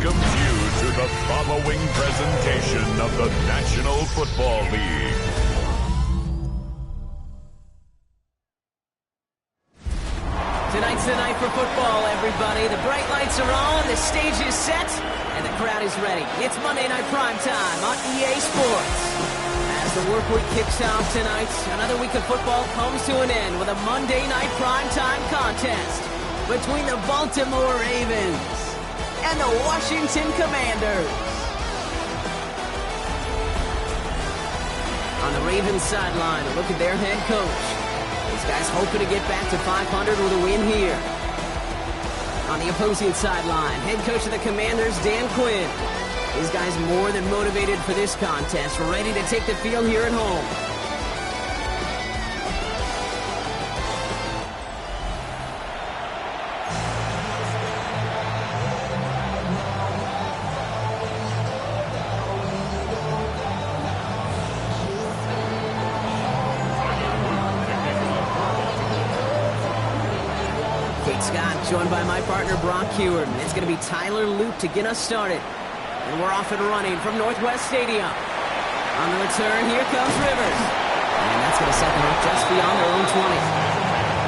welcomes you to the following presentation of the National Football League. Tonight's the night for football, everybody. The bright lights are on, the stage is set, and the crowd is ready. It's Monday Night Primetime on EA Sports. As the work week kicks off tonight, another week of football comes to an end with a Monday Night Primetime contest between the Baltimore Ravens and the Washington Commanders. On the Ravens sideline, a look at their head coach. These guys hoping to get back to 500 with a win here. On the opposing sideline, head coach of the Commanders, Dan Quinn. These guys more than motivated for this contest, ready to take the field here at home. Scott, joined by my partner, Brock Heward. It's going to be Tyler Loop to get us started. And we're off and running from Northwest Stadium. On the return, here comes Rivers. And that's going to set them up just beyond their own 20.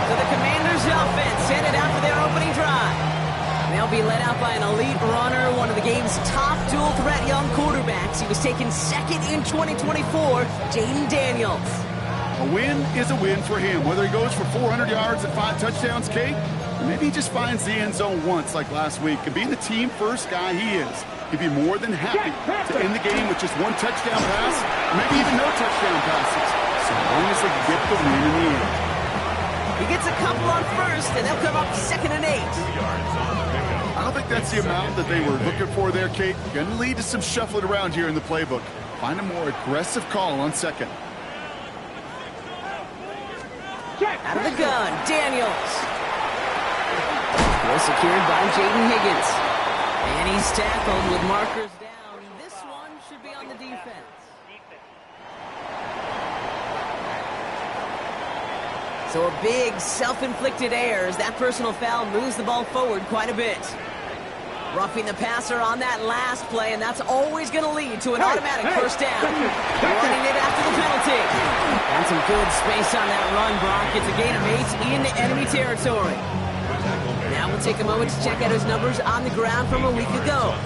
So the Commanders' offense headed out for their opening drive. They'll be led out by an elite runner, one of the game's top dual-threat young quarterbacks. He was taken second in 2024, Jaden Daniels. A win is a win for him, whether he goes for 400 yards and 5 touchdowns, Kate, or maybe he just finds the end zone once like last week. And being the team-first guy he is, he'd be more than happy to end the game with just 1 touchdown pass, or maybe even no touchdown passes, so long as they can get the win in the end. He gets a couple on first, and they'll come up 2nd and 8. I don't think that's the amount that they were looking for there, Kate. Going to lead to some shuffling around here in the playbook. Find a more aggressive call on 2nd. Out of the gun, Daniels. Well secured by Jaden Higgins. And he's tackled with markers down. This one should be on the defense. So a big self-inflicted error as that personal foul moves the ball forward quite a bit. Roughing the passer on that last play, and that's always going to lead to an automatic first down. Running it after the penalty. And some good space on that run, Brock. It's a gain of 8 into enemy territory. Now we'll take a moment to check out his numbers on the ground from a week ago.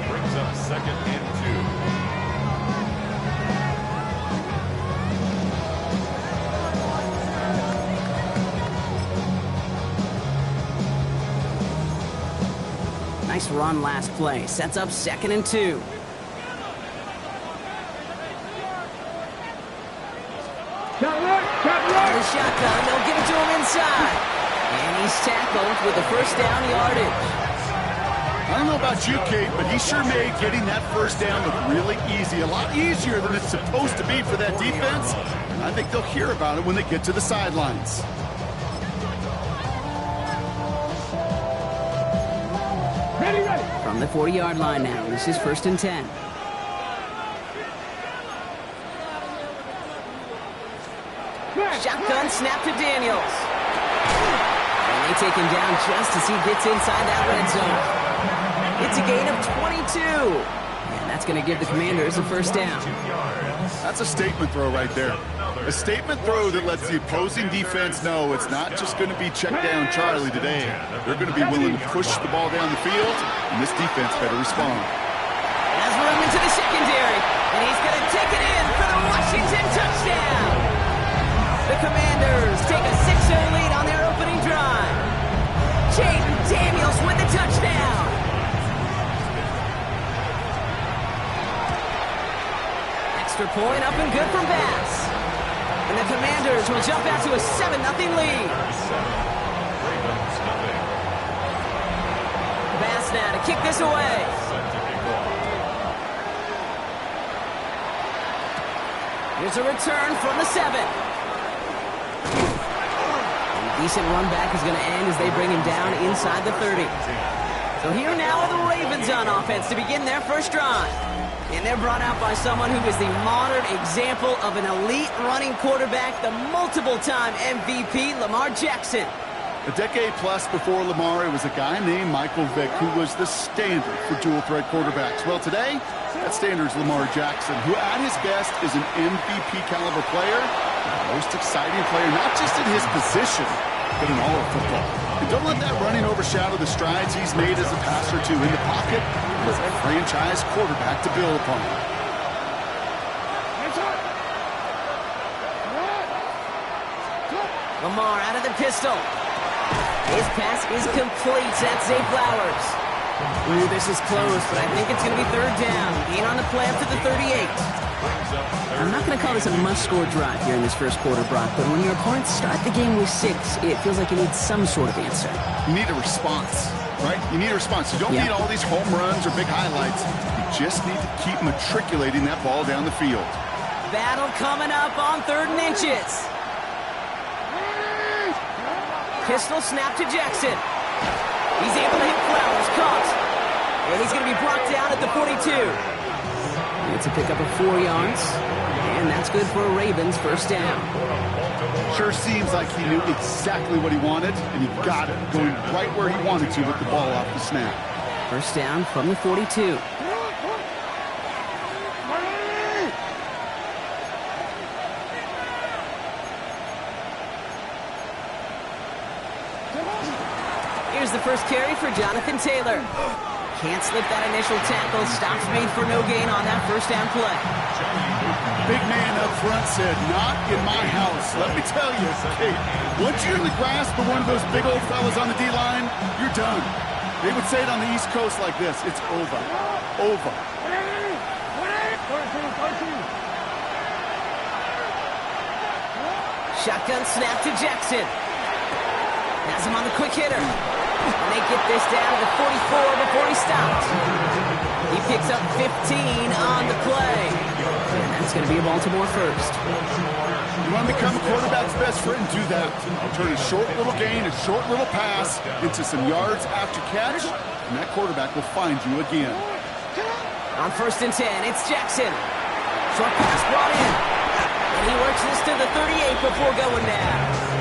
Brings up 2nd and 2. Nice run last play. Sets up 2nd and 2. The shotgun. They'll give it to him inside. And he's tackled with the first down yardage. I don't know about you, Kate, but he sure made getting that first down look really easy. A lot easier than it's supposed to be for that defense. And I think they'll hear about it when they get to the sidelines. From the 40-yard line now, this is 1st and 10. Shotgun snap to Daniels. And they take him down just as he gets inside that red zone. It's a gain of 22. And that's going to give the Commanders a first down. That's a statement throw right there. A statement throw that lets the opposing defense know it's not just going to be check down Charlie today. They're going to be willing to push the ball down the field, and this defense better respond. Has room into the secondary, and he's going to take it in for the Washington touchdown. The Commanders take a 6-0 lead on their opening drive. Jaden Daniels with the touchdown. Extra point up and good from Bass. And the Commanders will jump out to a 7-0 lead. Bass now to kick this away. Here's a return from the 7. A decent run back is going to end as they bring him down inside the 30. So here now are the Ravens on offense to begin their first drive. And they're brought out by someone who is the modern example of an elite running quarterback, the multiple-time MVP, Lamar Jackson. A decade plus before Lamar, it was a guy named Michael Vick who was the standard for dual-threat quarterbacks. Well, today, that standard is Lamar Jackson, who at his best is an MVP-caliber player, the most exciting player, not just in his position, but in all of football. And don't let that running overshadow the strides he's made as a passer, too, in the pocket, as a franchise quarterback to build upon. Lamar out of the pistol. His pass is complete. That's Zay Flowers. Ooh, this is close, but I think it's going to be third down. Gain on the play up to the 38. I'm not going to call this a must-score drive here in this first quarter, Brock, but when your opponents start the game with 6, it feels like you need some sort of answer. You need a response, right? You need a response. You don't need all these home runs or big highlights. You just need to keep matriculating that ball down the field. Battle coming up on 3rd and inches. Pistol snap to Jackson. He's able to hit Flowers, caught. And he's going to be brought down at the 42. It's a pickup of 4 yards. And that's good for a Ravens first down. Sure seems like he knew exactly what he wanted, and he got it, going right where he wanted to with the ball off the snap. First down from the 42. Here's the first carry for Jonathan Taylor. Can't slip that initial tackle. Stops made for no gain on that first down play. Big man up front said, "Not in my house." Let me tell you, hey, once you're in the grasp of one of those big old fellas on the D-line, you're done. They would say it on the East Coast like this: it's over. Over. Shotgun snap to Jackson. Has him on the quick hitter. And they get this down to the 44 before he stops. He picks up 15 on the play. And that's going to be a Baltimore first. You want to become a quarterback's best friend? Do that. Turn a short little gain, a short little pass into some yards after catch, and that quarterback will find you again. On 1st and 10, it's Jackson. Short pass brought in. And he works this to the 38 before going down.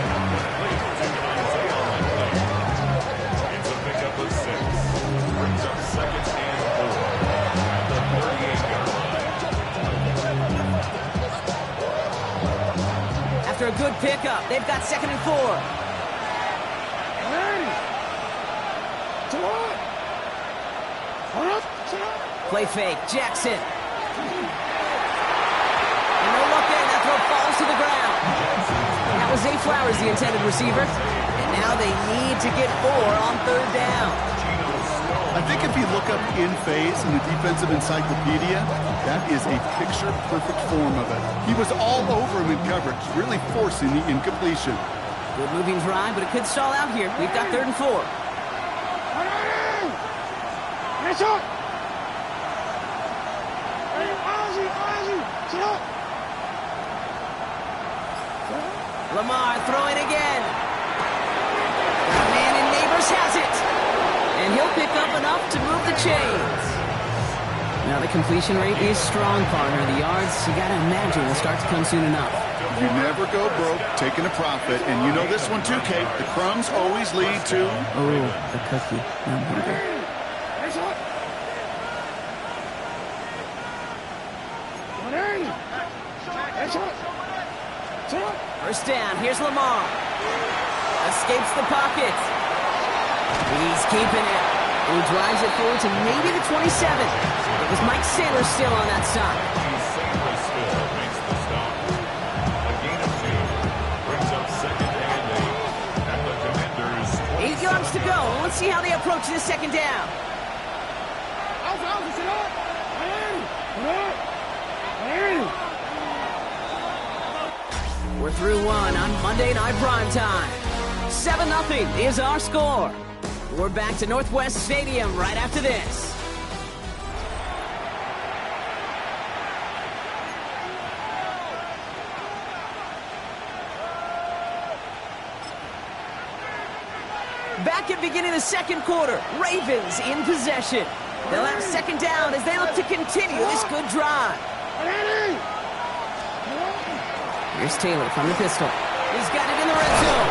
After a good pickup, they've got 2nd and 4. Play fake, Jackson. And no luck there, that throw falls to the ground. That was Zay Flowers, the intended receiver. And now they need to get 4 on 3rd down. I think if you look up in phase in the defensive encyclopedia, that is a picture-perfect form of it. He was all over him in coverage, really forcing the incompletion. Good moving drive, but it could stall out here. We've got 3rd and 4. Lamar throwing again. Got a man in Neighbors has it. And he'll pick up enough to move the chains. Now the completion rate is strong, partner. The yards, you got to imagine, will start to come soon enough. You never go broke taking a profit. And you know this one too, Kate. The crumbs always lead to... Oh, the cookie. I'm hungry. First down. Here's Lamar. Escapes the pocket. He's keeping it. He drives it forward to maybe the 27. It was Mike Saylor still on that side. Saylor still makes the stop. A gain of 2 brings up 2nd and 8. And the Commanders... 8 yards to go. Let's see how they approach this 2nd down. We're through 1 on Monday Night Primetime. 7-0 is our score. We're back to Northwest Stadium right after this. Back at beginning of the 2nd quarter, Ravens in possession. They'll have 2nd down as they look to continue this good drive. Here's Taylor from the pistol. He's got it in the red zone.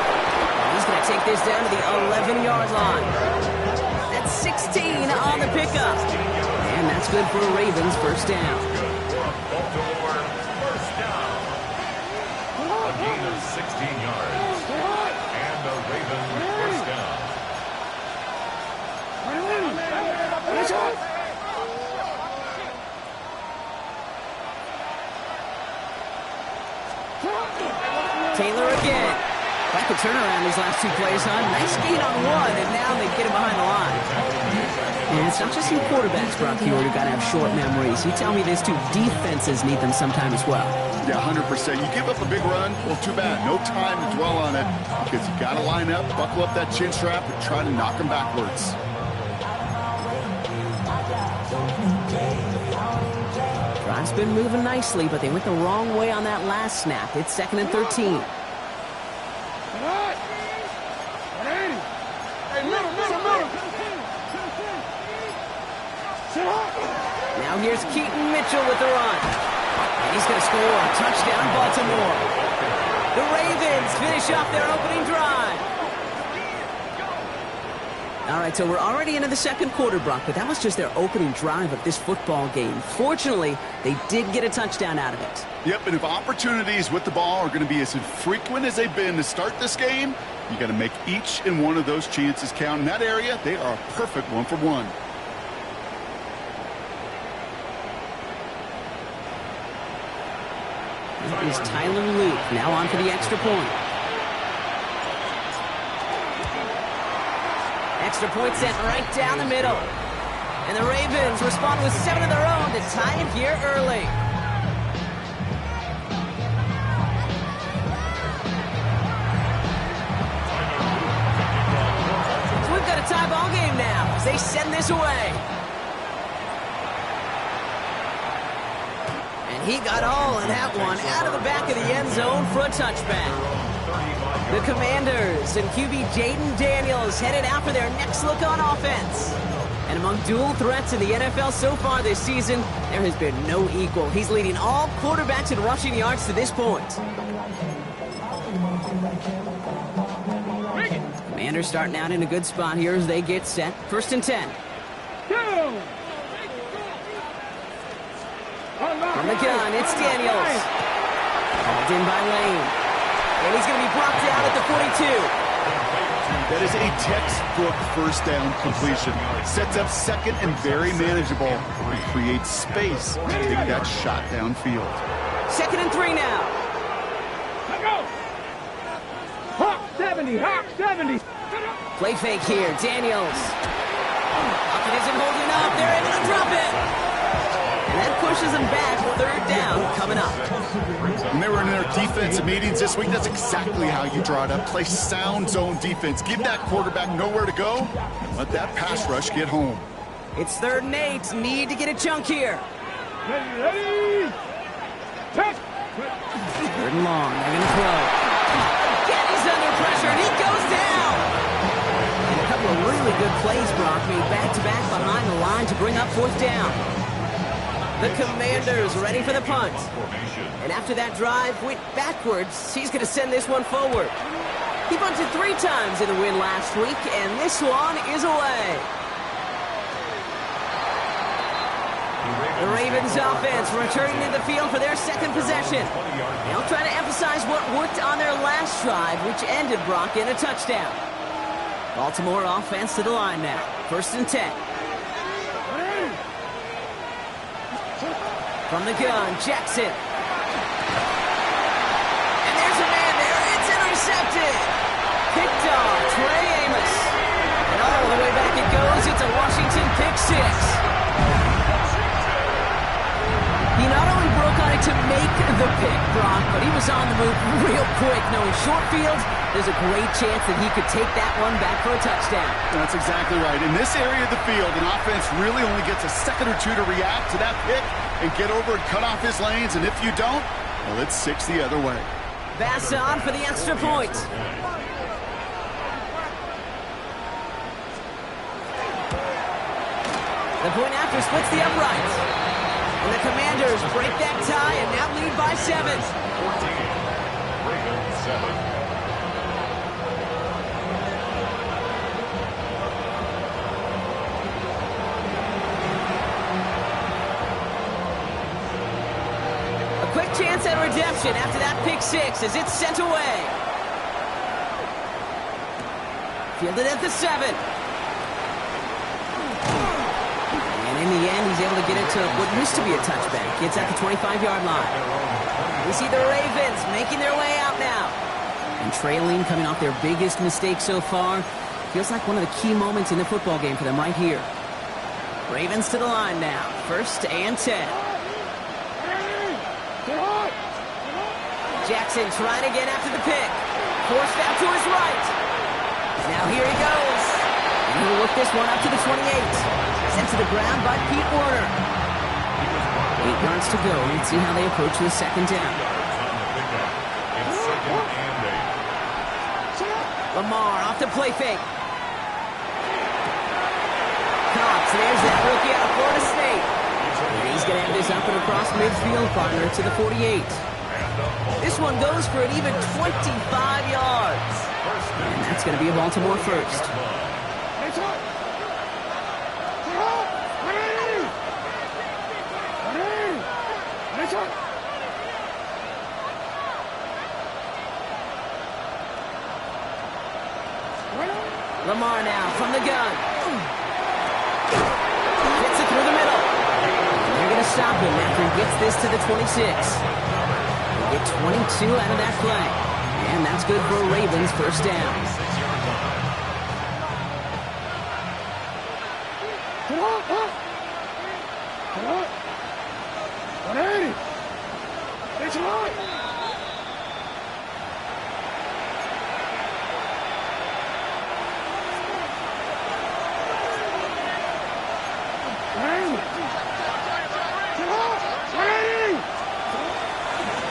He's going to take take this down to the 11-yard line. That's 16 on the pickup. And that's good for a Ravens first down. Baltimore first down. A gain of 16 yards. And a Ravens first down. Taylor again. Back to turn around these last two plays, huh? Nice gain on one, and now they get him behind the line. And it's not just some quarterbacks, Brock Hewitt, who got to have short memories. You tell me these two defenses need them sometime as well. Yeah, 100%. You give up a big run, well, too bad. No time to dwell on it because you got to line up, buckle up that chin strap, and try to knock them backwards. Drive's been moving nicely, but they went the wrong way on that last snap. It's 2nd and 13. Now here's Keaton Mitchell with the run. And he's going to score. Touchdown, Baltimore. The Ravens finish off their opening drive. All right, so we're already into the second quarter, Brock, but that was just their opening drive of this football game. Fortunately, they did get a touchdown out of it. Yep, and if opportunities with the ball are going to be as infrequent as they've been to start this game, you got to make each and one of those chances count. In that area, they are a perfect 1-for-1. That is Tyler Luke, now on for the extra point. Extra point sent right down the middle. And the Ravens respond with 7 of their own to tie it here early. So we've got a tie ball game now as they send this away. And he got all of that one out of the back of the end zone for a touchback. The Commanders and QB Jaden Daniels headed out for their next look on offense. And among dual threats in the NFL so far this season, there has been no equal. He's leading all quarterbacks in rushing yards to this point. Commanders starting out in a good spot here as they get set. 1st and 10. From the gun, it's Daniels. Called in by Lane. And he's going to be brought down at the 42. That is a textbook first down completion. Sets up second and very manageable. And creates space to take that shot downfield. 2nd and 3 now. Hawk 70, Hawk 70. Play fake here, Daniels. Hawkins isn't holding up. They're able to drop it. And that pushes them back. 3rd down coming up. When they were in their defensive meetings this week, that's exactly how you draw it up. Play sound zone defense. Give that quarterback nowhere to go and let that pass rush get home. It's 3rd and 8. Need to get a chunk here. Ready. Touch. 3rd and long. They're going to throw. Again, he's under pressure, and he goes down. And a couple of really good plays, Brock, made back-to-back behind the line to bring up 4th down. The Commanders ready for the punt. And after that drive went backwards, he's going to send this one forward. He punted 3 times in the win last week, and this one is away. The Ravens offense returning to the field for their second possession. They'll try to emphasize what worked on their last drive, which ended Brock in a touchdown. Baltimore offense to the line now. 1st and 10. From the gun, Jackson. And there's a man there. It's intercepted. Picked off Trey Amos. And all the way back it goes. It's a Washington pick 6. He not only broke on it to make the pick, Brock, but he was on the move real quick. Knowing short field, there's a great chance that he could take that one back for a touchdown. That's exactly right. In this area of the field, an offense really only gets a second or two to react to that pick and get over and cut off his lanes. And if you don't, well, it's 6 the other way. Bass on for the extra point. The point after splits the uprights. And the Commanders break that tie and now lead by 7. 14. Ravens 7. redemption after that pick six as it's sent away. Fielded at the 7. And in the end, he's able to get it to what used to be a touchback. It's at the 25-yard line. We see the Ravens making their way out now. And trailing, coming off their biggest mistake so far. Feels like one of the key moments in the football game for them right here. Ravens to the line now. 1st and 10. Jackson trying again after the pick. Forced out to his right. Now here he goes. And he'll look this one up to the 28. Sent to the ground by Pete Warner. 8 yards to go. Let's see how they approach the 2nd down. Lamar off the play fake. Cox, there's that rookie out of Florida State. And he's going to have this up and across midfield, partner, to the 48. This one goes for an even 25 yards. And that's going to be a Baltimore first. Lamar now from the gun. Gets it through the middle. And they're going to stop him after he gets this to the 26. They get 22 out of that play. And that's good for Ravens first down.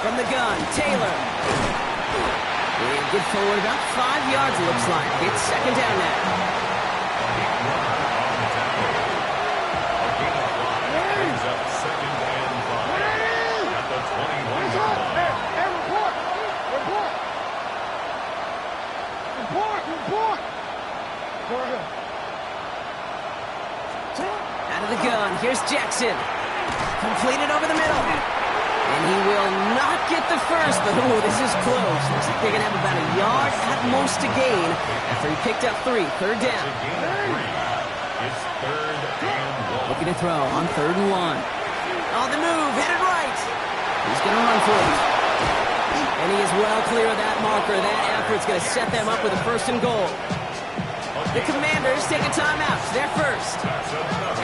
From the gun, Taylor. And get forward about 5 yards, it looks like. It's 2nd down now. Out of the gun, here's Jackson. Completed over the middle. And he will not get the first, but ooh, this is close. Looks like they're going to have about a yard at most to gain after he picked up 3. 3rd down. Looking to throw on 3rd and 1. On the move, headed right. He's going to run for it. And he is well clear of that marker. That effort's going to set them up with a 1st and goal. The Commanders take a timeout. They're first.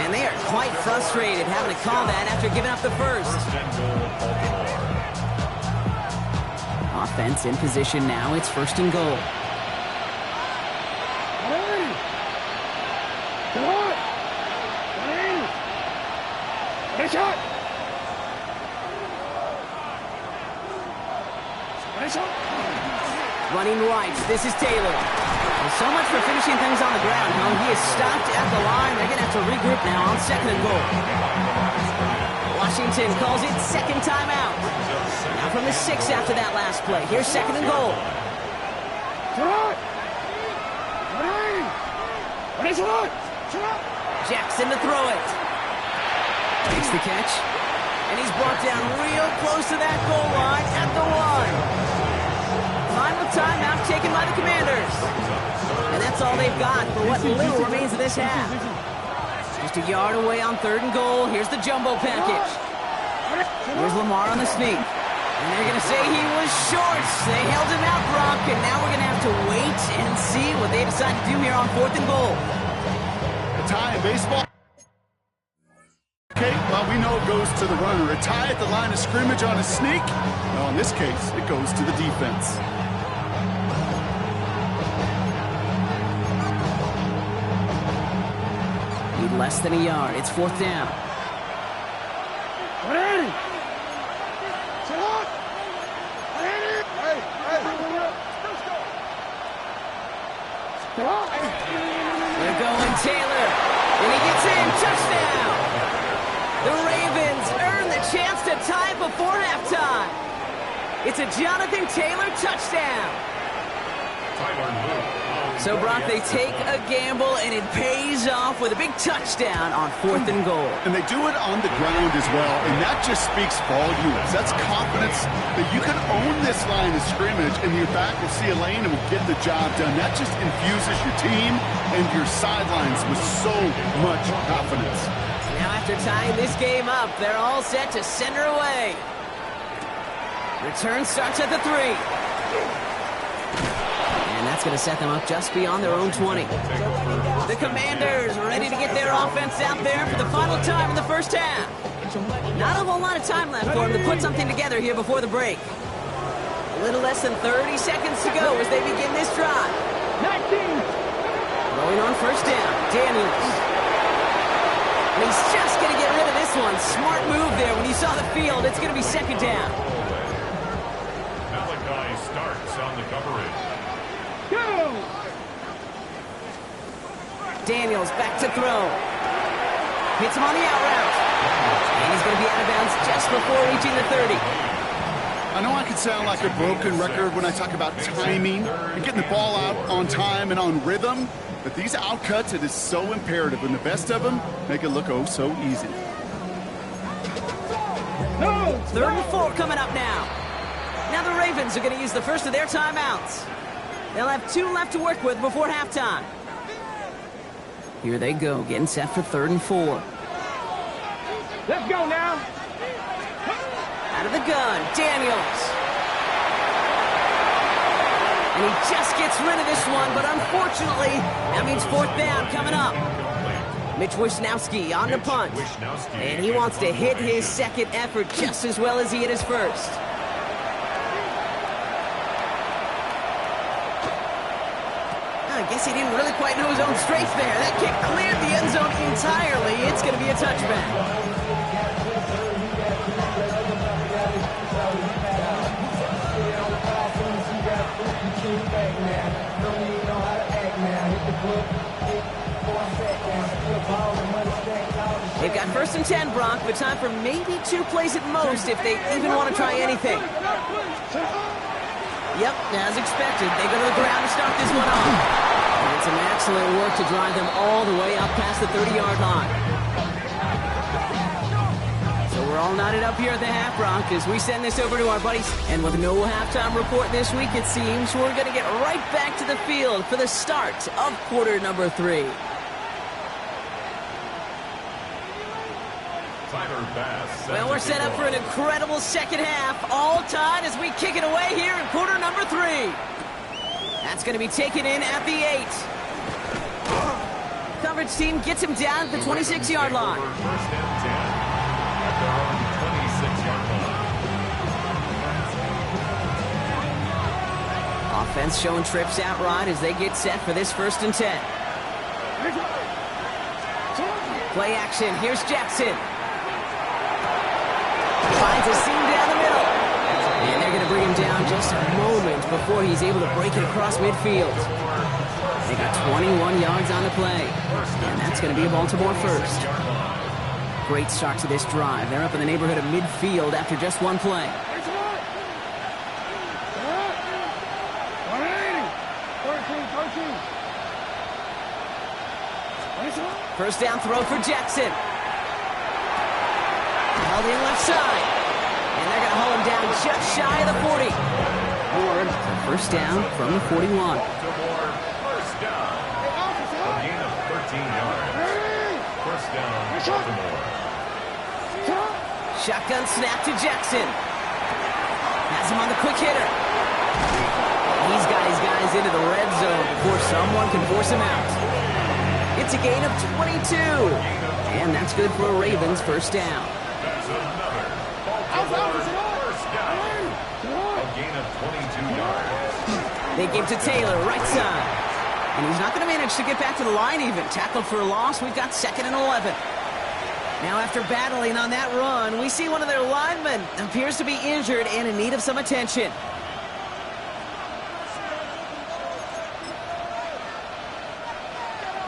And they are quite frustrated having to call that after giving up the first. Offense in position now. It's 1st and goal. Running right. This is Taylor. Well, so much for finishing things on the ground, huh? He is stopped at the line. They're going to have to regroup now on 2nd and goal. Washington calls it 2nd timeout. Now from the 6 after that last play. Here's 2nd and goal. Jackson to throw it. Makes the catch. And he's brought down real close to that goal line at the 1. Final timeout taken by the Commanders. And that's all they've got for what little remains of this half. Just a yard away on 3rd and goal. Here's the jumbo package. Here's Lamar on the sneak. And they're going to say he was short. They held him out, Brock, and now we're going to have to wait and see what they decide to do here on 4th and goal. A tie in baseball. Okay, well, we know it goes to the runner. A tie at the line of scrimmage on a sneak. Well, in this case, it goes to the defense. Need less than a yard. It's 4th down. They're going Taylor. And he gets in. Touchdown. The Ravens earn the chance to tie it before halftime. It's a Jonathan Taylor touchdown. So, Brock, they take a gamble, and it pays off with a big touchdown on 4th and goal. And they do it on the ground as well, and that just speaks volumes. That's confidence that you can own this line of scrimmage, and your back will see a lane and will get the job done. That just infuses your team and your sidelines with so much confidence. Now, after tying this game up, they're all set to center away. Return starts at the 3. And that's going to set them up just beyond their own 20. The Commanders ready to get their offense out there for the final time in the first half. Not a whole lot of time left for them to put something together here before the break. A little less than 30 seconds to go as they begin this drive. 19. Going on first down, Daniels. And he's just going to get rid of this one. Smart move there. When you saw the field, it's going to be second down. Malachi starts on the coverage. Go! Daniels back to throw. Hits him on the out route. And he's going to be out of bounds just before reaching the 30. I know I can sound like a broken record when I talk about timing and getting the ball out on time and on rhythm, but these outcuts, it is so imperative, and the best of them make it look oh so easy. No! 3rd and 4 coming up now. Now the Ravens are going to use the first of their timeouts. They'll have 2 left to work with before halftime. Here they go, getting set for 3rd and 4. Let's go now. Out of the gun, Daniels. And he just gets rid of this one, but unfortunately, that means 4th down coming up. Mitch Wisnowski on the punt. And he wants to hit his second effort just as well as he hit his first. I guess he didn't really quite know his own strength there. That kick cleared the end zone entirely. It's going to be a touchback. They've got 1st and 10, Brock, but time for maybe 2 plays at most if they even want to try anything. Yep, as expected, they go to the ground to start this one off. And it's an excellent work to drive them all the way up past the 30-yard line. So we're all knotted up here at the half, Brock, as we send this over to our buddies. And with no halftime report this week, it seems we're going to get right back to the field for the start of quarter number 3. Well, we're set up for an incredible second half, all tied as we kick it away here in quarter number 3. That's going to be taken in at the 8. Coverage team gets him down at the 26-yard line. First and 10 at their own 26-yard line. Offense showing trips out right as they get set for this 1st and 10. Play action. Here's Jackson. Finds a seam down the middle. And they're going to bring him down just a moment before he's able to break it across midfield. They got 21 yards on the play. And that's going to be a Baltimore first. Great start to this drive. They're up in the neighborhood of midfield after just 1 play. First down throw for Jackson. Held in left side. And they're going to haul him down just shy of the 40. Ward, first down from the 41. Baltimore, first down. A gain of 13 yards. First down, Baltimore. Shotgun snap to Jackson. Has him on the quick hitter. He's got his guys into the red zone before someone can force him out. It's a gain of 22. And that's good for a Ravens first down. That's another Baltimore first down. A gain of 22 yards. They give to Taylor, right side. And he's not going to manage to get back to the line even. Tackled for a loss. We've got 2nd and 11. Now after battling on that run, we see one of their linemen appears to be injured and in need of some attention.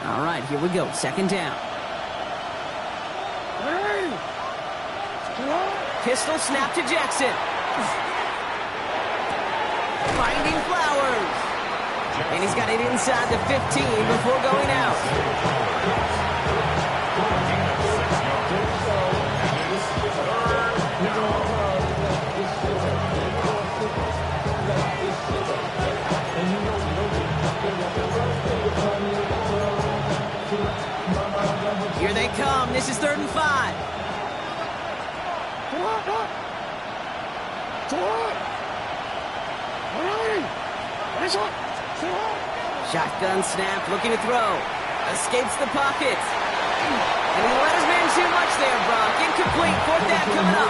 All right, here we go. 2nd down. Pistol snap to Jackson. Finding Flowers. And he's got it inside the 15 before going out. Here they come. This is 3rd and 5. Shotgun snap, looking to throw. Escapes the pocket. And he let his man too much there, Brock. Incomplete. 4th down coming up.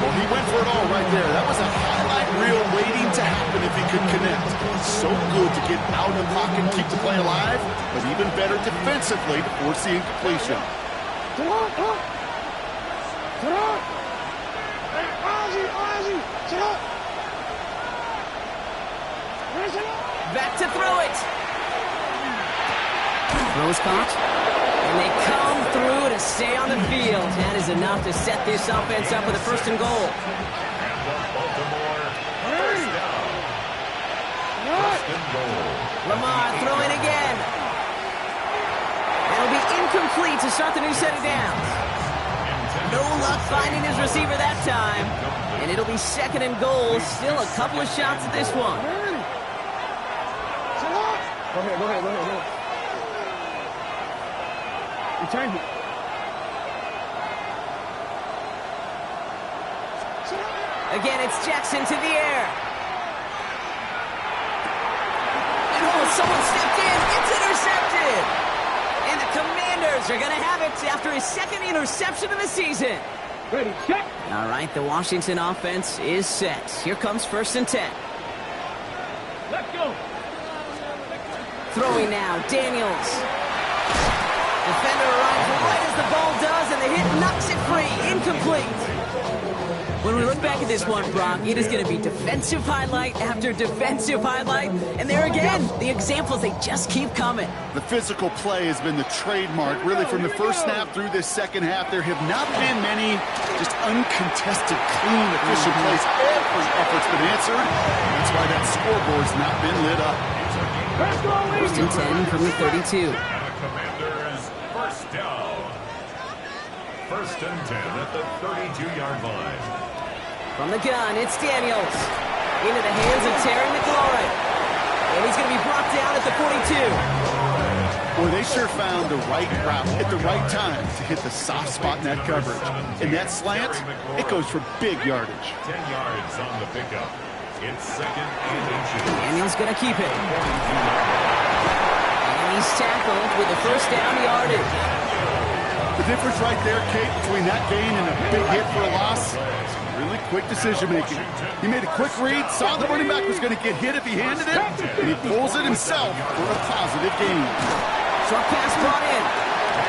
Well, he went for it all right there. That was a highlight reel waiting to happen if he could connect. So good to get out of the pocket and keep the play alive, but even better defensively to force the incompletion. Back to throw it. Throws caught. And they come through to stay on the field. That is enough to set this offense up with a 1st and goal. And the Baltimore first down. 1st and goal. Lamar throwing again. It'll be incomplete to start the new set of downs. No luck finding his receiver that time. And it'll be 2nd and goal. Still a couple of shots at this one. Go ahead. Return it. Again, it's Jackson to the air. And someone stepped in. It's intercepted. And the Commanders are going to have it after his 2nd interception of the season. Ready, check. All right, the Washington offense is set. Here comes 1st and 10. Let's go. Throwing now, Daniels. Defender arrives right as the ball does, and the hit knocks it free. Incomplete. When we look back at this one, Brock, it is going to be defensive highlight after defensive highlight. And there again, the examples, they just keep coming. The physical play has been the trademark, really, from the first snap through this 2nd half. There have not been many just uncontested, clean, efficient plays. Every effort's been answered. That's why that scoreboard's not been lit up. 1st and 10 from the 32. And the Commanders first down. 1st and 10 at the 32-yard line. From the gun, it's Daniels. Into the hands of Terry McLaurin. And he's going to be brought down at the 42. Boy, they sure found the right route at the right time to hit the soft spot in that coverage. And that slant, it goes for big yardage. 10 yards on the pickup. It's 2nd and inches. Daniels going to keep it. And he's tackled with the 1st down yardage. The difference right there, Kate, between that gain and a big hit for a loss, really quick decision-making. He made a quick read, saw the running back was going to get hit if he handed it, and he pulls it himself for a positive gain. Short pass brought in.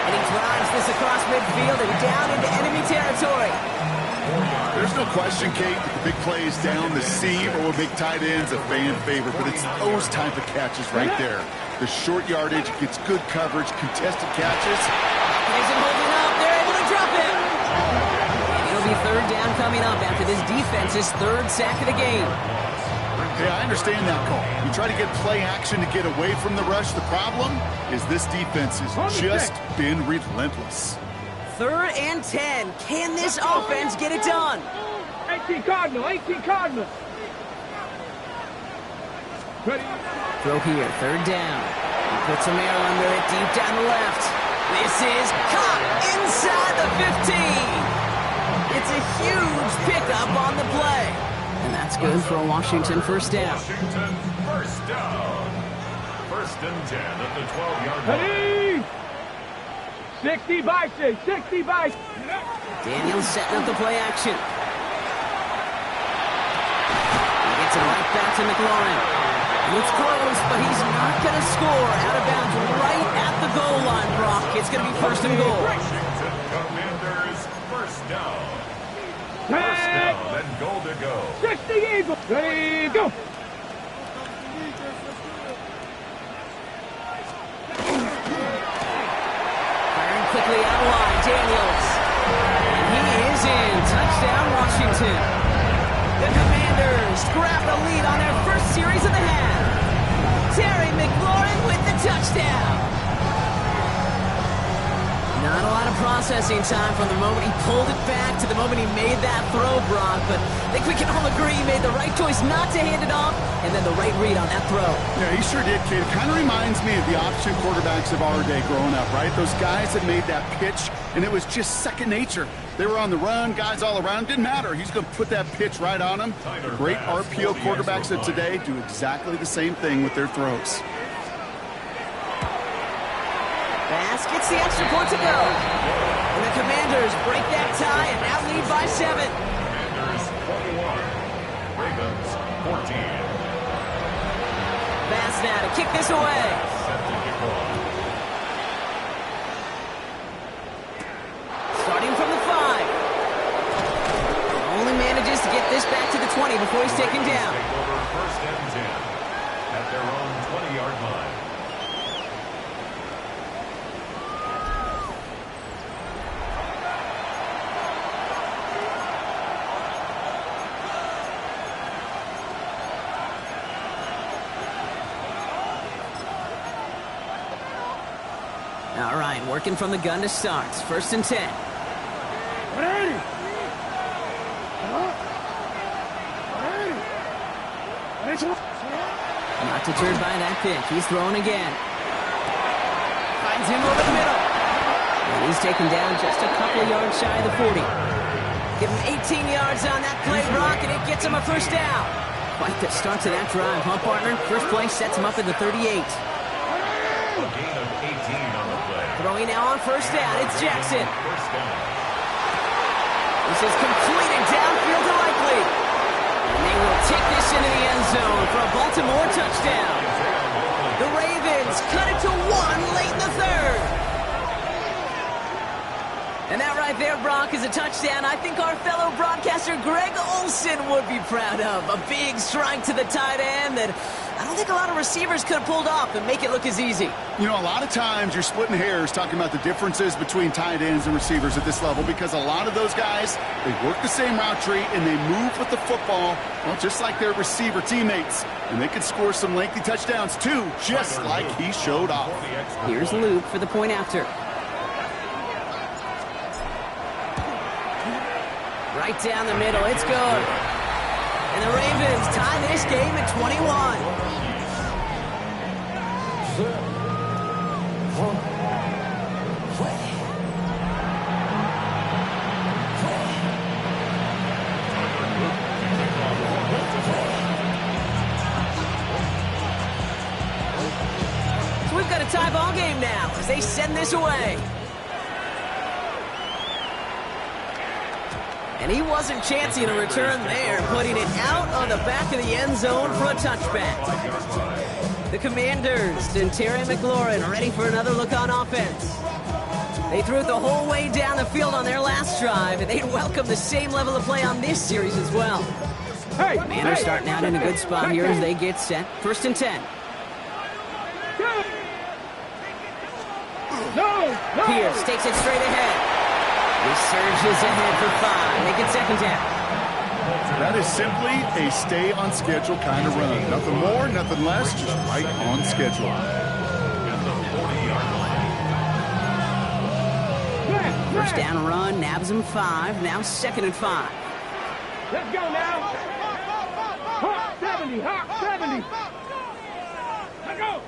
And he drives this across midfield and down into enemy territory. There's no question, Kate, that the big plays down the seam or big tight ends a fan favorite, but it's those type of catches right there. The short yardage gets good coverage, contested catches. Isn't holding up. They're able to drop him. And it'll be 3rd down coming up after this defense's 3rd sack of the game. Yeah, I understand that call. You try to get play action to get away from the rush. The problem is this defense has just been relentless. 3rd and 10. Can this offense get it done? 18 Cardinal. Ready. Throw here, 3rd down. He puts a man under it deep down the left. This is caught inside the 15. It's a huge pickup on the play. And that's good for a Washington 1st down. Washington first down. 1st and 10 at the 12-yard line. Ready. 60 by 6. 60 by 6. Daniels setting up the play action. He gets it right back to McLaurin. It's close, but he's not going to score. Out of bounds right at the goal line, Brock. It's going to be 1st and goal. Washington Commanders first down. First down and goal to go. 60 Eagles. Ready, go. Firing quickly out of line, Daniels. And he is in. Touchdown, Washington. The Commanders grab the lead on their 1st series of the half. touchdown. Not a lot of processing time from the moment he pulled it back to the moment he made that throw, Brock, but I think we can all agree he made the right choice not to hand it off, and then the right read on that throw. Yeah, he sure did, kid. It kind of reminds me of the option quarterbacks of our day growing up, right? Those guys that made that pitch, and it was just second nature. They were on the run, guys all around. Didn't matter. He's going to put that pitch right on them. The great RPO quarterbacks of today do exactly the same thing with their throws. Bass gets the extra point to go. And the Commanders break that tie and now lead by 7. Commanders 41, Ravens 14. Bass now to kick this away. Set to kick off. Starting from the 5. Only manages to get this back to the 20 before he's taken down. Take over first and 10 at their own 20-yard line. All right, working from the gun to start. First and 10. Not deterred by that pitch. He's throwing again. Finds him over the middle. And he's taken down just a couple of yards shy of the 40. Give him 18 yards on that play, Brock, and it gets him a first down. Quite the start to that drive, huh, partner? First play sets him up at the 38. A gain of 18 on the play. Throwing now on first down. It's Jackson. First down. This is completed downfield to Likely. And they will take this into the end zone for a Baltimore touchdown. The Ravens cut it to 1 late in the third. And that right there, Brock, is a touchdown I think our fellow broadcaster Greg Olson would be proud of. A big strike to the tight end that I don't think a lot of receivers could have pulled off and make it look as easy. You know, a lot of times you're splitting hairs talking about the differences between tight ends and receivers at this level because a lot of those guys, they work the same route tree and they move with the football, well, just like their receiver teammates. And they can score some lengthy touchdowns too, just like he showed off. Here's Luke for the point after. Right down the middle, it's good. And the Ravens tie this game at 21. So we've got a tie ball game now as they send this away. And he wasn't chancing a return there, putting it out on the back of the end zone for a touchback. The Commanders and Terry McLaurin ready for another look on offense. They threw it the whole way down the field on their last drive, and they'd welcome the same level of play on this series as well. Commanders starting out in a good spot here as they get set. First and 10. Pierce takes it straight ahead. He surges ahead for 5. Make it second down. That is simply a stay-on-schedule kind of run. Nothing more, nothing less, just right on schedule. At the 40-yard line. First down run, nabs him 5. Now second and 5. Let's go now. Hawk 70, Hawk 70. Let's go.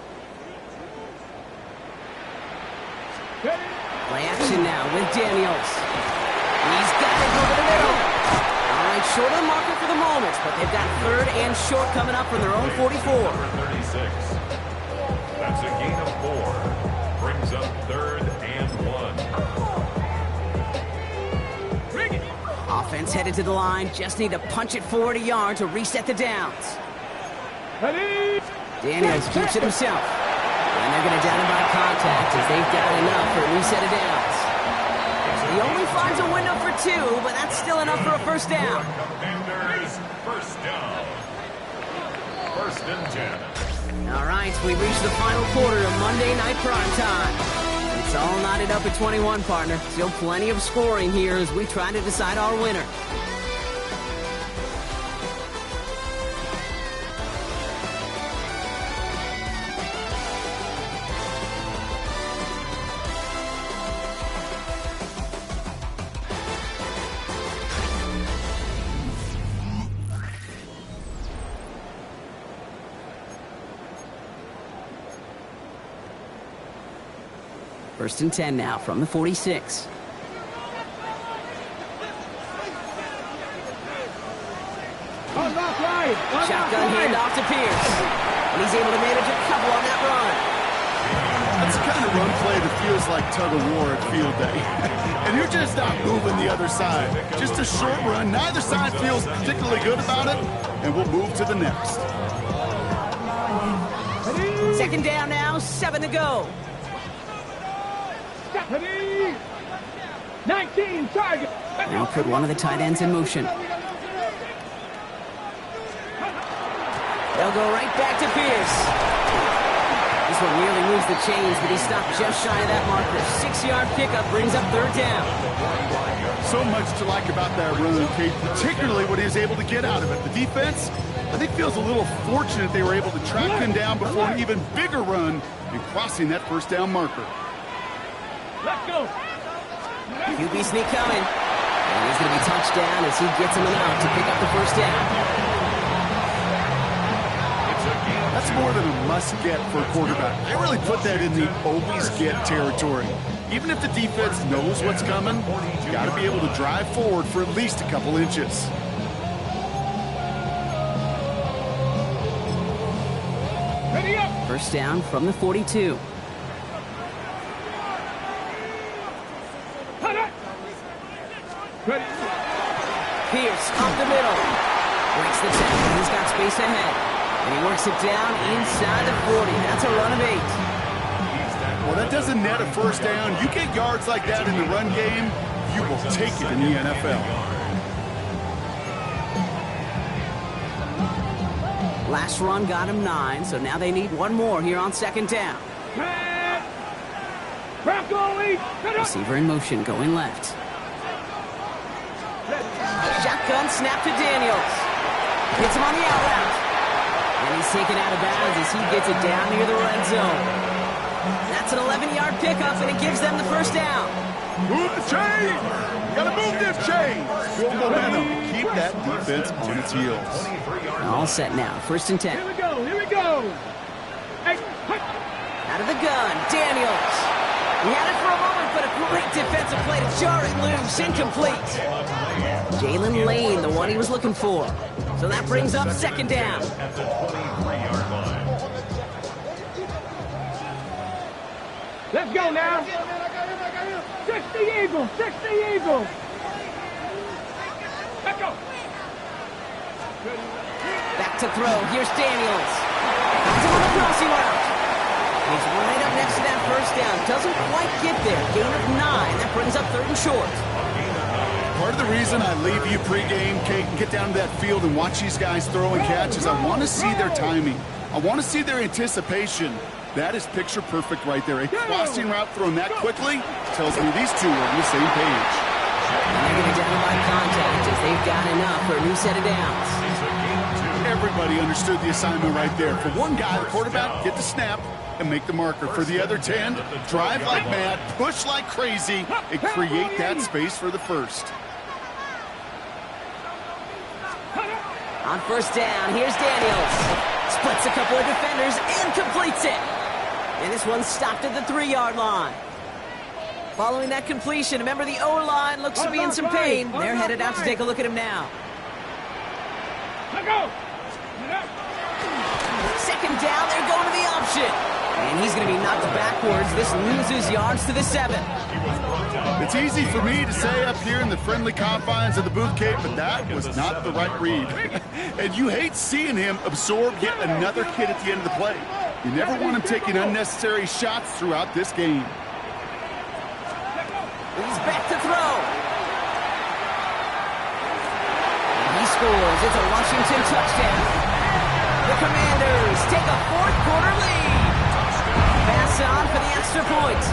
Play action now with Daniels. He's got it over the middle. All right, short of the marker for the moment, but they've got third and short coming up from their own 44. Number 36. That's a gain of 4. Brings up third and 1. Offense headed to the line. Just need to punch it forward a yard to reset the downs. Daniels keeps it himself. And they're going to down him by contact as they've got enough for a new set of downs. He only finds a window for 2, but that's still enough for a first down. Commanders, first down. First and 10. All right, so we've reached the final quarter of Monday Night Prime Time. It's all knotted up at 21, partner. Still plenty of scoring here as we try to decide our winner. First and 10 now from the 46. Shotgun handoff to Pierce. And he's able to manage a couple on that run. That's the kind of run play that feels like tug of war at field day. And you're just not moving the other side. Just a short run. Neither side feels particularly good about it. And we'll move to the next. Second down now, 7 to go. 19 target. Now put one of the tight ends in motion. They'll go right back to Pierce. This one nearly moves the chains, but he stopped just shy of that marker. 6-yard pickup brings up third down. So much to like about that run, Kate, particularly what he was able to get out of it. The defense, I think, feels a little fortunate they were able to track him down before an even bigger run and crossing that first down marker. Let's go. QB sneak coming. And he's going to be touched down as he gets him out to pick up the first down. That's more than a must-get for a quarterback. I really put that in the always-get territory. Even if the defense knows what's coming, you got to be able to drive forward for at least a couple inches. Ready up. First down from the 42. Ready. Pierce up the middle. Breaks the tackle. He's got space ahead. And he works it down inside the 40. That's a run of 8. Well, that doesn't net a first down. You get yards like that in the run game, you will take it in the NFL. Last run got him 9, so now they need one more here on second down. Receiver in motion, going left. Shotgun snap to Daniels. Hits him on the out route. And he's taken out of bounds as he gets it down near the red zone. That's an 11-yard pickup, and it gives them the first down. Move the chain! Gotta move this chain! Good momentum. Keep that defense on its heels. All set now. First and 10. Here we go. Here we go. Hey, Out of the gun, Daniels. He had it for a moment, but a great defensive play to jar it loose. Incomplete. Jalen Lane, the one he was looking for. So that brings up second down. At the 23-yard line. let's go now. 60 Eagles. 60 Eagles. Let's go. Back to throw. Here's Daniels. He's on the crossing route. He's right up next to that first down. Doesn't quite get there. Gain of 9. That brings up third and short. Part of the reason I leave you pregame, Kate, and get down to that field and watch these guys throw and catch is I want to see their timing. I want to see their anticipation. That is picture perfect right there. A crossing route thrown that quickly tells me these two are on the same page. And they're going to down by contact as they've got enough for a new set of downs. Everybody understood the assignment right there. For one guy, the quarterback, get the snap and make the marker. For the other 10, drive like mad, push like crazy, and create that space for the first. On first down, here's Daniels. Splits a couple of defenders and completes it. And this one's stopped at the 3-yard line. Following that completion, a member of the O-line looks to be in some pain. They're headed out to take a look at him now. Let's go. Second down, they're going to the option. And he's going to be knocked backwards. This loses yards to the 7. It's easy for me to say up here in the friendly confines of the booth, Kate, but that was not the right read. And you hate seeing him absorb yet another kid at the end of the play. You never want him taking unnecessary shots throughout this game. He's back to throw. And he scores. It's a Washington touchdown. The Commanders take a fourth-quarter lead. Pass on for the extra point.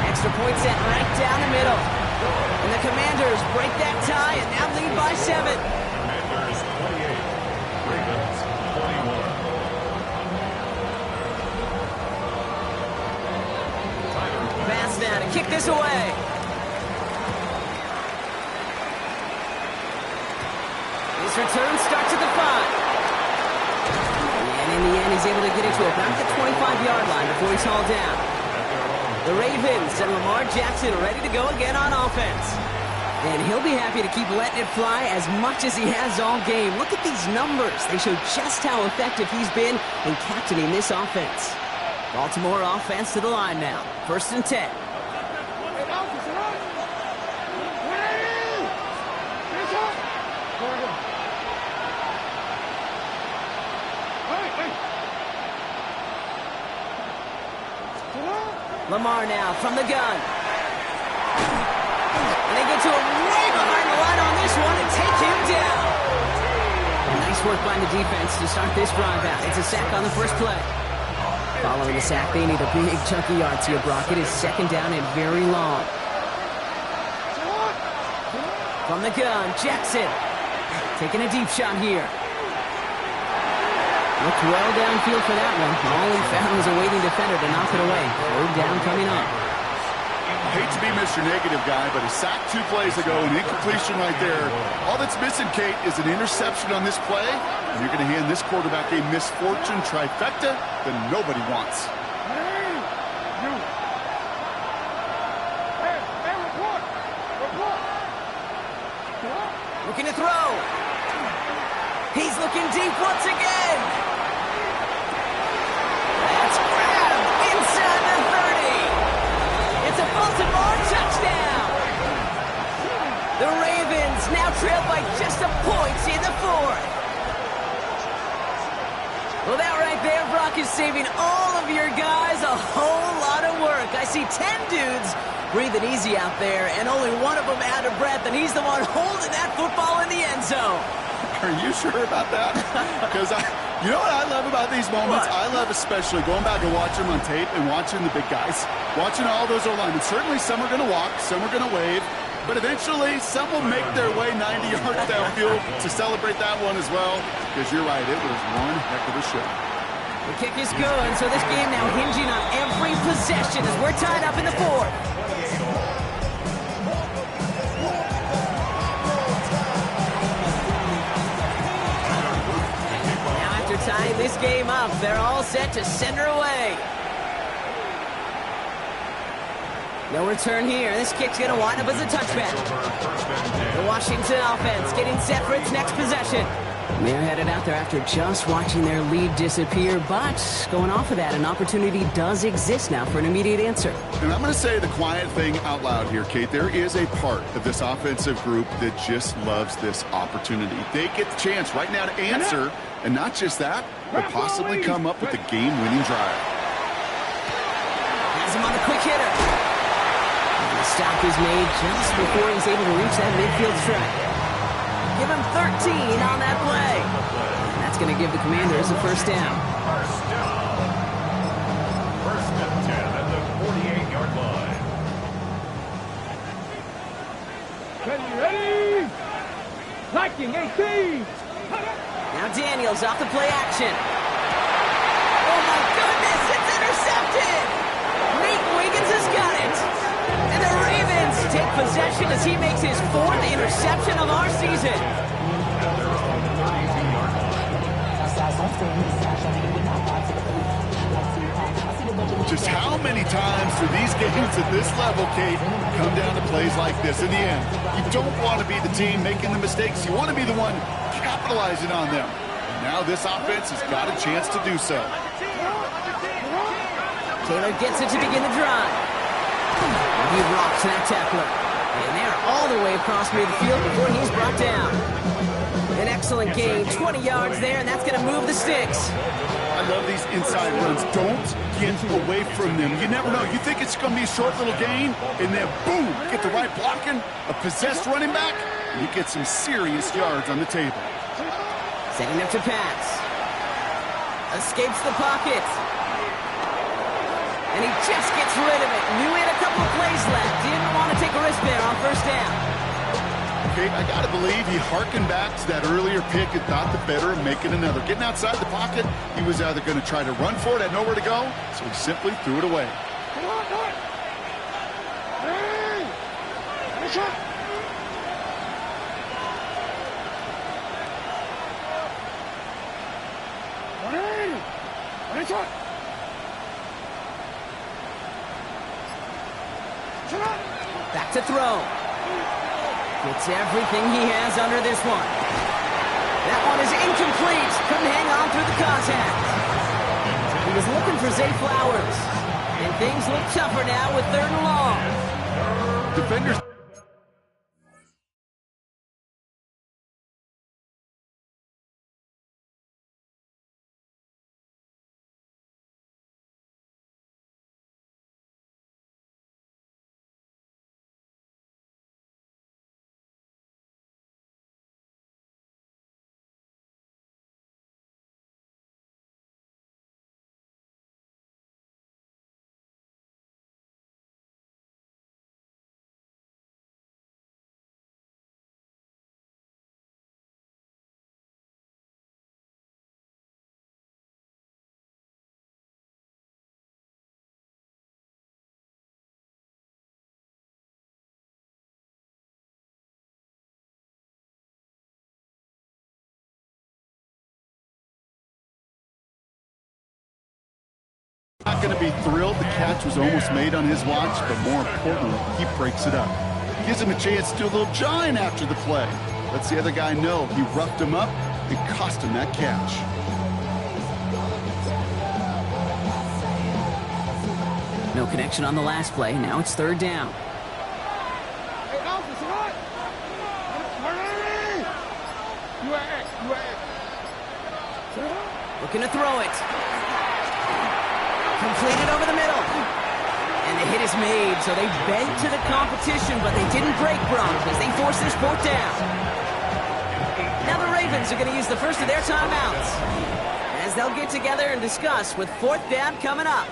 Extra point set right down the middle. And the Commanders break that tie and now lead by 7. Commanders 28, Ravens 21. Pass now to kick this away. This return starts at the 5. And in the end, he's able to get it to about the 25-yard line before he's hauled down. The Ravens and Lamar Jackson ready to go again on offense. And he'll be happy to keep letting it fly as much as he has all game. Look at these numbers. They show just how effective he's been in captaining this offense. Baltimore offense to the line now. 1st and 10. Lamar now from the gun. And they get to him way behind the line on this one and take him down. Nice work by the defense to start this drive out. It's a sack on the first play. Following the sack, they need a big chunky yards here, Brock. It is 2nd down and very long. From the gun, Jackson. Taking a deep shot here. Looked well downfield for that one. All he found was a waiting defender to knock it away. 3rd down coming up. I hate to be Mr. Negative guy, but a sack 2 plays ago, an incompletion right there. All that's missing, Kate, is an interception on this play. And you're going to hand this quarterback a misfortune trifecta that nobody wants. Looking to throw. He's looking deep once again. That's grabbed inside the 30. It's a Baltimore touchdown. The Ravens now trail by just a point in the 4th. Well, that right there, Brock, is saving all of your guys a whole lot of work. I see 10 dudes breathing easy out there, and only one of them out of breath, and he's the one holding that football in the end zone. Are you sure about that? Because you know what I love about these moments? What? I love especially going back and watching them on tape and watching the big guys. Watching all those O-linemen. Certainly some are going to walk, some are going to wave, but eventually some will make their way 90 yards downfield to celebrate that one as well. Because you're right, it was one heck of a show. The kick is good, so this game now hinging on every possession as we're tied up in the 4th. Tying this game up. They're all set to send her away. No return here. This kick's going to wind up as a touchback. The Washington offense getting set for its next possession. They're headed out there after just watching their lead disappear, but going off of that, an opportunity does exist now for an immediate answer. And I'm going to say the quiet thing out loud here, Kate. There is a part of this offensive group that just loves this opportunity. They get the chance right now to answer, and not just that, but possibly come up with a game-winning drive. Has him on the quick hitter. And the stop is made just before he's able to reach that midfield strike. Give him 13 on that play. And that's going to give the Commanders a 1st down. 1st down. 1st and 10 at the 48-yard line. Ready? Liking 18. Now Daniels off the play action. Oh my goodness, it's intercepted. Nate Wiggins has got it. And the Ravens take possession as he makes his 4th interception of our season. Just how many times do these games at this level, Kate, come down to plays like this? In the end, you don't want to be the team making the mistakes. You want to be the one capitalizing on them. And now this offense has got a chance to do so. Taylor gets it to begin the drive. He rocks that tackler. And they're all the way across midfield before he's brought down. An excellent gain, 20 yards there, and that's going to move the sticks. I love these inside runs. Don't get away from them. You never know. You think it's going to be a short little gain, and then boom, get the right blocking, a possessed running back, and you get some serious yards on the table. Setting up to pass. Escapes the pocket. And he just gets rid of it. Knew he had a couple of plays left. Didn't want to take a risk there on 1st down. Okay, I got to believe he harkened back to that earlier pick and thought the better of making another. Getting outside the pocket, he was either going to try to run for it, had nowhere to go, so he simply threw it away. Back to throw. Gets everything he has under this one. That one is incomplete. Couldn't hang on through the contact. He was looking for Zay Flowers. And things look tougher now with 3rd and long. Defenders. Not going to be thrilled. The catch was almost made on his watch, but more importantly, he breaks it up. Gives him a chance to do a little jawing after the play. Lets the other guy know he roughed him up and cost him that catch. No connection on the last play. Now it's 3rd down. Looking to throw it. Completed over the middle. And the hit is made, so they bent to the competition, but they didn't break Bronx as they force this 4th down. Now the Ravens are going to use the first of their timeouts as they'll get together and discuss with 4th down coming up.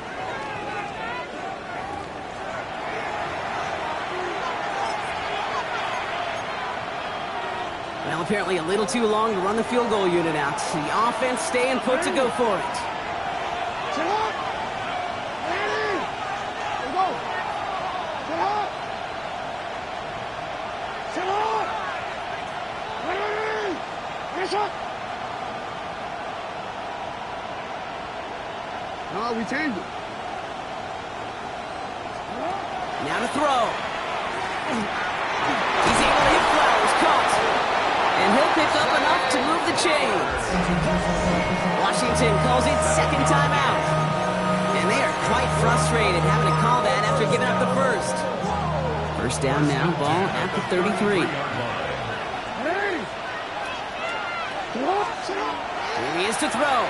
Well, apparently a little too long to run the field goal unit out. The offense staying put to go for it. Oh, we changed it. Now to throw. He's able to hit Flowers, caught. And he'll pick up enough to move the chains. Washington calls it 2nd timeout. And they are quite frustrated having to call that after giving up the first. 1st down now, ball at the 33. Here he is to throw.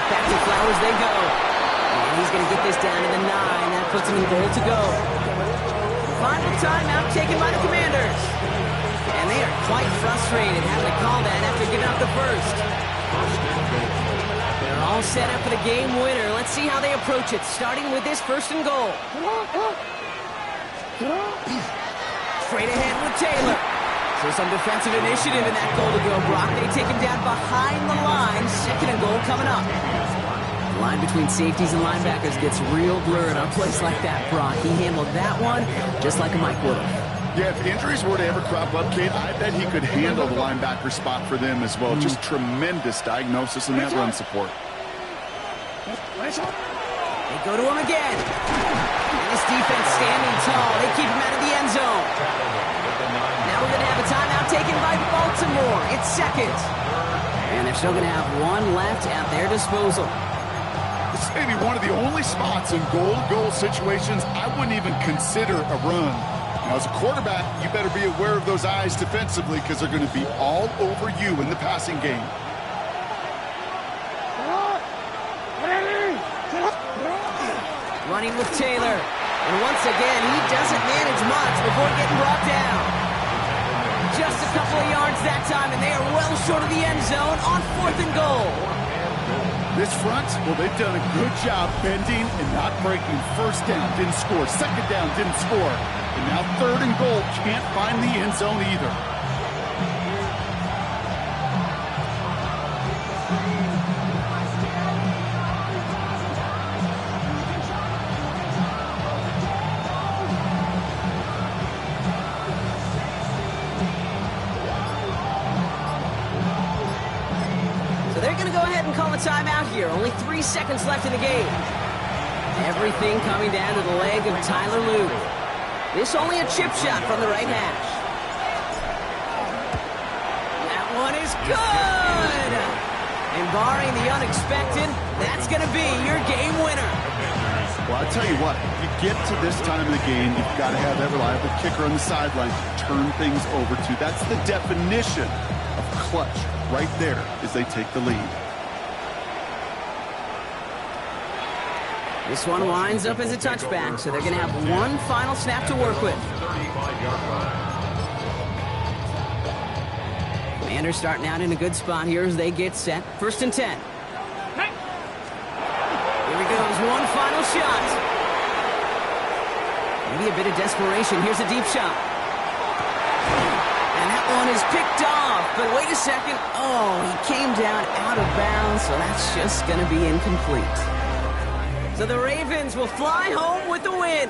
Back to Flowers they go. And he's going to get this down to the 9. That puts him in goal to go. Final timeout taken by the Commanders. And they are quite frustrated having to call that after giving up the first. They're all set up for the game winner. Let's see how they approach it, starting with this 1st and goal. Straight ahead with Taylor. So some defensive initiative in that goal to go, Brock. They take him down behind the line. 2nd and goal coming up. The line between safeties and linebackers gets real blurred on plays like that, Brock. He handled that one just like a Mike would have. Yeah, if injuries were to ever crop up, Kate, I bet he could handle the linebacker spot for them as well. Just tremendous diagnosis in that run support. They go to him again. And this defense standing tall. They keep him out of the end zone. Now we're going to have a timeout taken by Baltimore. It's 2nd. And they're still going to have 1 left at their disposal. This may be one of the only spots in goal-to-goal situations I wouldn't even consider a run. Now, as a quarterback, you better be aware of those eyes defensively because they're going to be all over you in the passing game. Running with Taylor. And once again, he doesn't manage much before getting brought down. Just a couple of yards that time, and they are well short of the end zone on 4th and goal. This front, well, they've done a good job bending and not breaking. 1st down, didn't score. 2nd down, didn't score. And now 3rd and goal, can't find the end zone either. So they're going to go ahead and call a timeout here. Only 3 seconds left in the game. Everything coming down to the leg of Tyler Luke. This only a chip shot from the right hash. That one is good! And barring the unexpected, that's going to be your game winner. Well, I tell you what, you get to this time of the game, you've got to have that reliable kicker on the sideline to turn things over to. That's the definition of clutch right there as they take the lead. This one winds up as a touchback, so they're going to have one final snap to work with. 35-yard line. Commanders starting out in a good spot here as they get set. 1st and 10. Here he goes, one final shot. Maybe a bit of desperation. Here's a deep shot. And that one is picked off. But wait a second. Oh, he came down out of bounds, so that's just going to be incomplete. So the Ravens will fly home with the win.